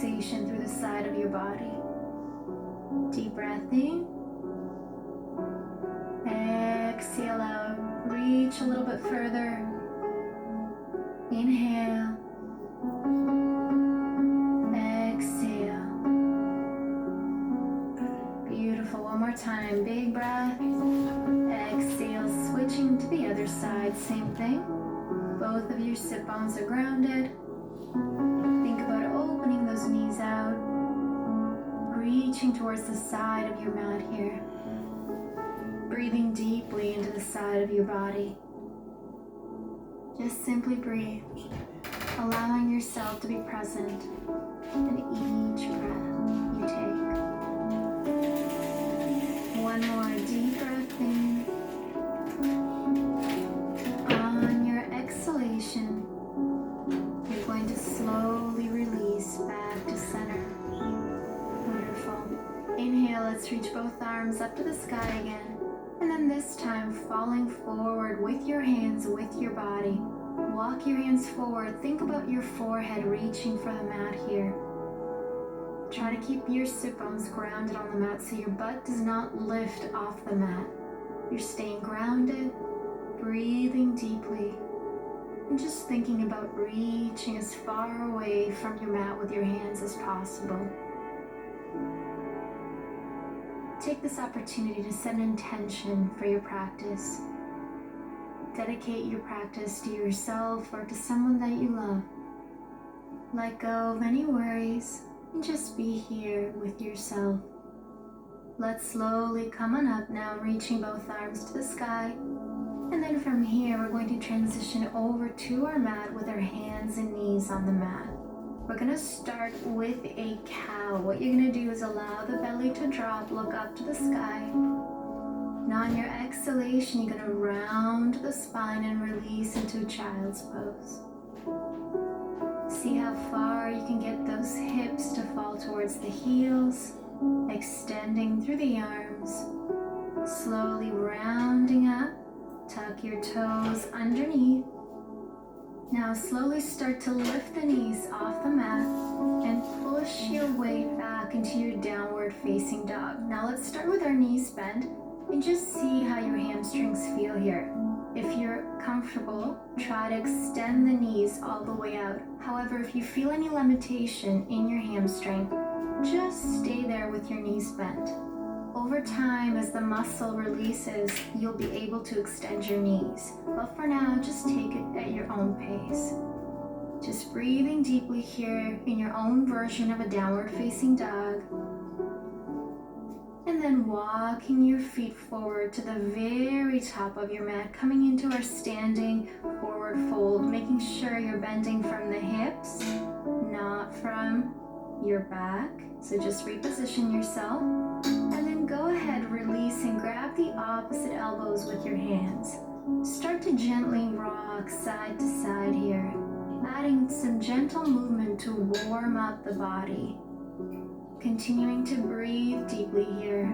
relaxation through the side of your body. Deep breath in. Exhale out. Reach a little bit further. Inhale. Exhale. Beautiful. One more time. Big breath. Exhale. Switching to the other side. Same thing. Both of your sit bones are grounded. Think about opening those knees out. Reaching towards the side of your mat here. Breathing deeply into the side of your body. Just simply breathe, allowing yourself to be present in each breath you take. One more deep breath in. On your exhalation, you're going to slowly release back to center. Wonderful. Inhale, let's reach both arms up to the sky again. And then this time, falling forward with your hands, with your body. Walk your hands forward. Think about your forehead reaching for the mat here. Try to keep your sit bones grounded on the mat so your butt does not lift off the mat. You're staying grounded, breathing deeply, and just thinking about reaching as far away from your mat with your hands as possible. Take this opportunity to set an intention for your practice. Dedicate your practice to yourself or to someone that you love. Let go of any worries and just be here with yourself. Let's slowly come on up now, reaching both arms to the sky. And then from here, we're going to transition over to our mat with our hands and knees on the mat. We're going to start with a cow. What you're going to do is allow the belly to drop, look up to the sky. Now on your exhalation, you're going to round the spine and release into child's pose. See how far you can get those hips to fall towards the heels, extending through the arms, slowly rounding up. Tuck your toes underneath. Now slowly start to lift the knees off the mat and push your weight back into your downward facing dog. Now let's start with our knees bent and just see how your hamstrings feel here. If you're comfortable, try to extend the knees all the way out. However, if you feel any limitation in your hamstring, just stay there with your knees bent. Over time, as the muscle releases, you'll be able to extend your knees. But for now, just take it at your own pace. Just breathing deeply here in your own version of a downward facing dog. And then walking your feet forward to the very top of your mat, coming into our standing forward fold, making sure you're bending from the hips, not from your back. So just reposition yourself. And then go ahead, release and grab the opposite elbows with your hands. Start to gently rock side to side here, adding some gentle movement to warm up the body. Continuing to breathe deeply here.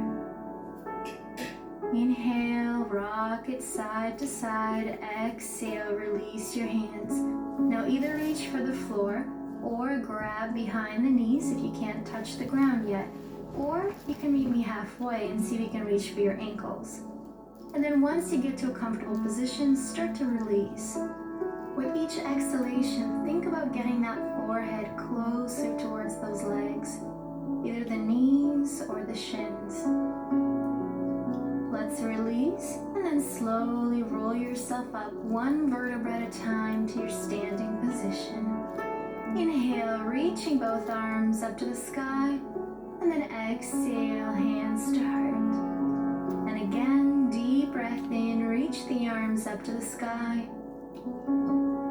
Inhale, rock it side to side. Exhale, release your hands. Now either reach for the floor or grab behind the knees if you can't touch the ground yet. Or you can meet me halfway and see if you can reach for your ankles. And then once you get to a comfortable position, start to release. With each exhalation, think about getting that forehead closer towards those legs, either the knees or the shins. Let's release and then slowly roll yourself up one vertebra at a time to your standing position. Inhale, reaching both arms up to the sky. And then exhale, hands to heart. And again, deep breath in, reach the arms up to the sky.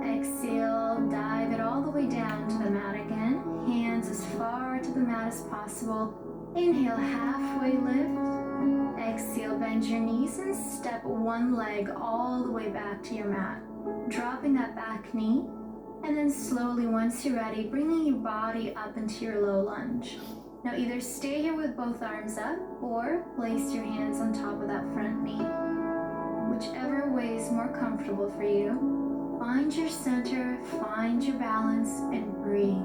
Exhale, dive it all the way down to the mat again. Hands as far to the mat as possible. Inhale, halfway lift. Exhale, bend your knees and step one leg all the way back to your mat. Dropping that back knee. And then slowly, once you're ready, bringing your body up into your low lunge. Now either stay here with both arms up or place your hands on top of that front knee. Whichever way is more comfortable for you. Find your center, find your balance, and breathe.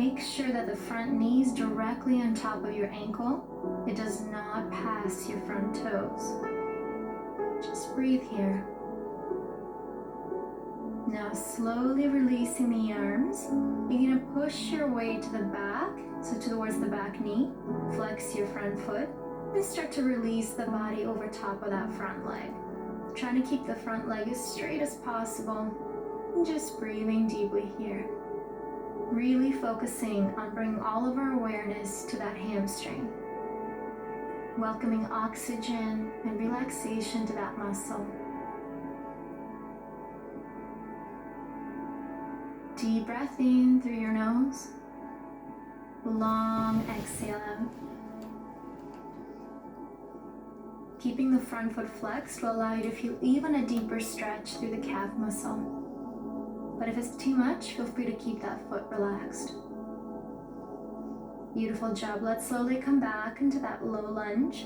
Make sure that the front knee is directly on top of your ankle. It does not pass your front toes. Just breathe here. Now slowly releasing the arms, you're going to push your way to the back, so towards the back knee, flex your front foot, and start to release the body over top of that front leg. Trying to keep the front leg as straight as possible, and just breathing deeply here. Really focusing on bringing all of our awareness to that hamstring. Welcoming oxygen and relaxation to that muscle. Deep breath in through your nose. Long exhale out. Keeping the front foot flexed will allow you to feel even a deeper stretch through the calf muscle. But if it's too much, feel free to keep that foot relaxed. Beautiful job. Let's slowly come back into that low lunge.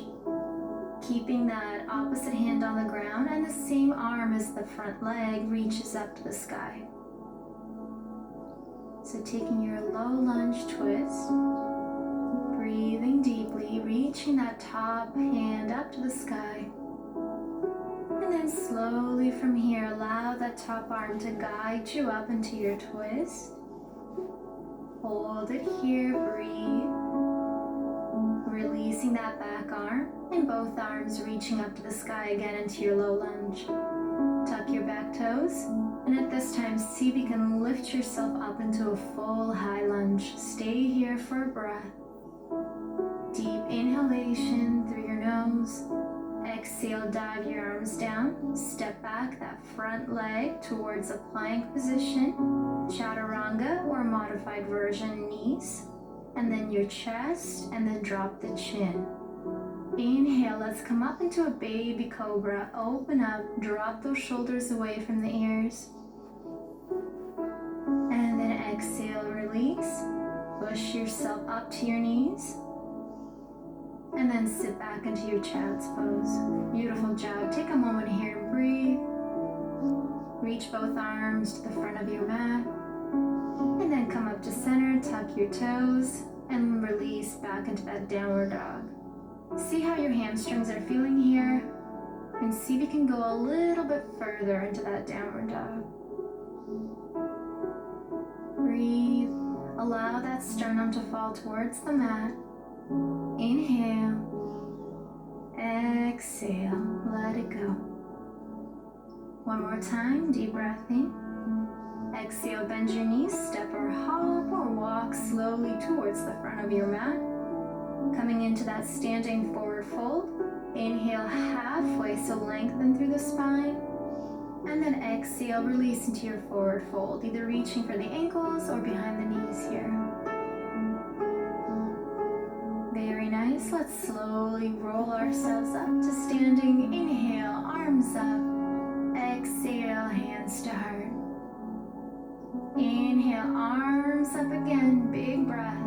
Keeping that opposite hand on the ground and the same arm as the front leg reaches up to the sky. So taking your low lunge twist, breathing deeply, reaching that top hand up to the sky. And then slowly from here, allow that top arm to guide you up into your twist. Hold it here, breathe. Releasing that back arm and both arms reaching up to the sky again into your low lunge. Tuck your back toes, and at this time, see if you can lift yourself up into a full high lunge. Stay here for a breath. Deep inhalation through your nose. Exhale, dive your arms down. Step back that front leg towards a plank position. Chaturanga or modified version, knees. And then your chest, and then drop the chin. Inhale, let's come up into a baby cobra. Open up, drop those shoulders away from the ears. And then exhale, release. Push yourself up to your knees. And then sit back into your child's pose. Beautiful job. Take a moment here and breathe. Reach both arms to the front of your mat. And then come up to center, tuck your toes, and release back into that downward dog. See how your hamstrings are feeling here, and see if you can go a little bit further into that downward dog. Breathe. Allow that sternum to fall towards the mat. Inhale. Exhale. Let it go. One more time. Deep breath in. Exhale, bend your knees, step or hop or walk slowly towards the front of your mat. Coming into that standing forward fold. Inhale halfway, so lengthen through the spine. And then exhale, release into your forward fold, either reaching for the ankles or behind the knees here. Very nice. Let's slowly roll ourselves up to standing. Inhale, arms up. Exhale, hands to heart. Inhale, arms up again, big breath.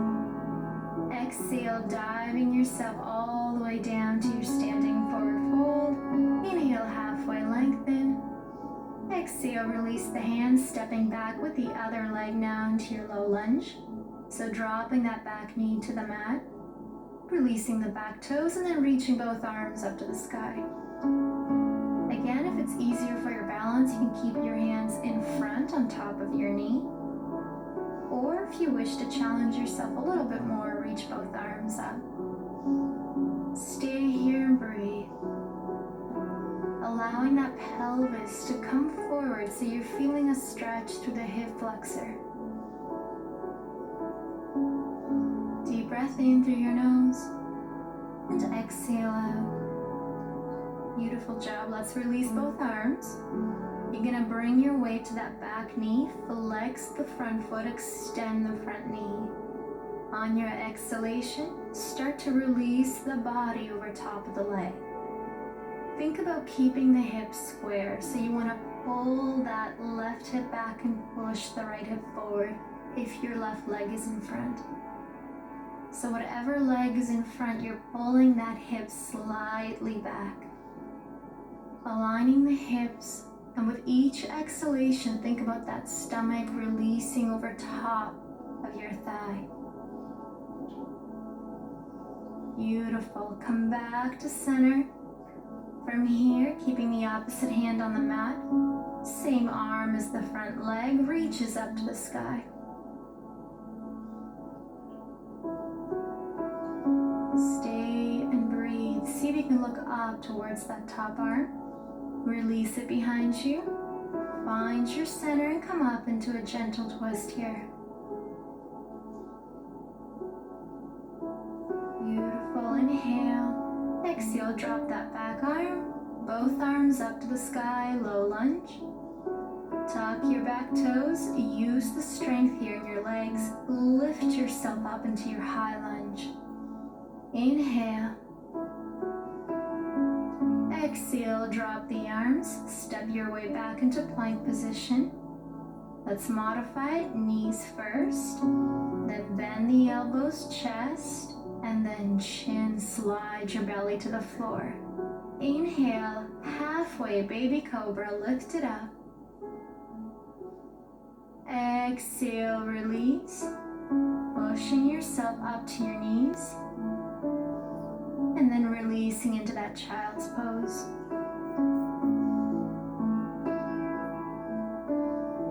Exhale, diving yourself all the way down to your standing forward fold. Inhale, halfway lengthen. Exhale, release the hands, stepping back with the other leg now into your low lunge. So dropping that back knee to the mat, releasing the back toes, and then reaching both arms up to the sky. Again, if it's easier for your balance, you can keep your hands in front on top of your knee. Or if you wish to challenge yourself a little bit more, reach both arms up. Stay here and breathe. Allowing that pelvis to come forward so you're feeling a stretch through the hip flexor. Deep breath in through your nose and exhale out. Beautiful job. Let's release both arms. You're going to bring your weight to that back knee, flex the front foot, extend the front knee. On your exhalation, start to release the body over top of the leg. Think about keeping the hips square, so you want to pull that left hip back and push the right hip forward if your left leg is in front. So whatever leg is in front, you're pulling that hip slightly back. Aligning the hips, and with each exhalation, think about that stomach releasing over top of your thigh. Beautiful. Come back to center. From here, keeping the opposite hand on the mat, same arm as the front leg reaches up to the sky. Stay and breathe. See if you can look up towards that top arm. Release it behind you. Find your center and come up into a gentle twist here. Beautiful. Inhale. Exhale, drop that back arm. Both arms up to the sky, low lunge. Tuck your back toes. Use the strength here in your legs. Lift yourself up into your high lunge. Inhale. Exhale, drop the arms. Step your way back into plank position. Let's modify it. Knees first. Then bend the elbows, chest. And then chin. Slide your belly to the floor. Inhale, halfway, baby cobra, lift it up. Exhale, release. Pushing yourself up to your knees. And then releasing into that child's pose.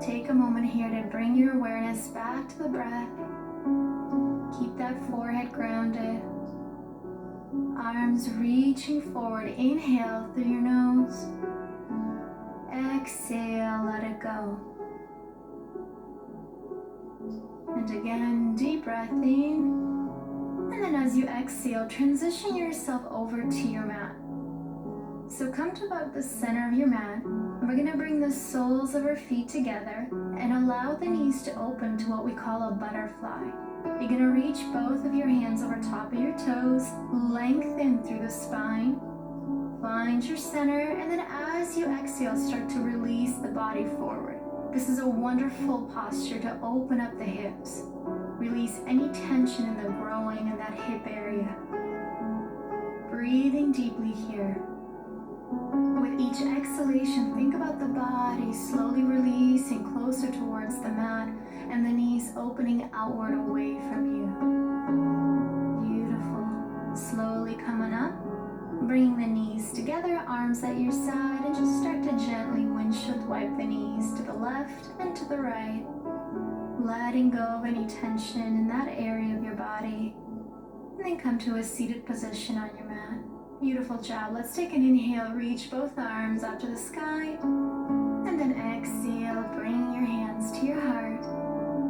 Take a moment here to bring your awareness back to the breath. Keep that forehead grounded. Arms reaching forward. Inhale through your nose. Exhale, let it go. And again, deep breath in. And then as you exhale, transition yourself over to your mat. So come to about the center of your mat. And we're going to bring the soles of our feet together and allow the knees to open to what we call a butterfly. You're going to reach both of your hands over top of your toes, lengthen through the spine, find your center, and then as you exhale, start to release the body forward. This is a wonderful posture to open up the hips. Release any tension in the groin and that hip area. Breathing deeply here. With each exhalation, think about the body slowly releasing closer towards the mat and the knees opening outward away from you. Beautiful. Slowly coming up, bringing the knees together, arms at your side, and just start to gently windshield wipe the knees to the left and to the right. Letting go of any tension in that area of your body. And then come to a seated position on your mat. Beautiful job. Let's take an inhale, reach both arms up to the sky. And then exhale, bringing your hands to your heart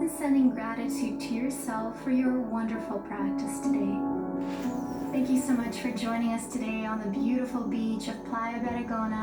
and sending gratitude to yourself for your wonderful practice today. Thank you so much for joining us today on the beautiful beach of Playa Vergona.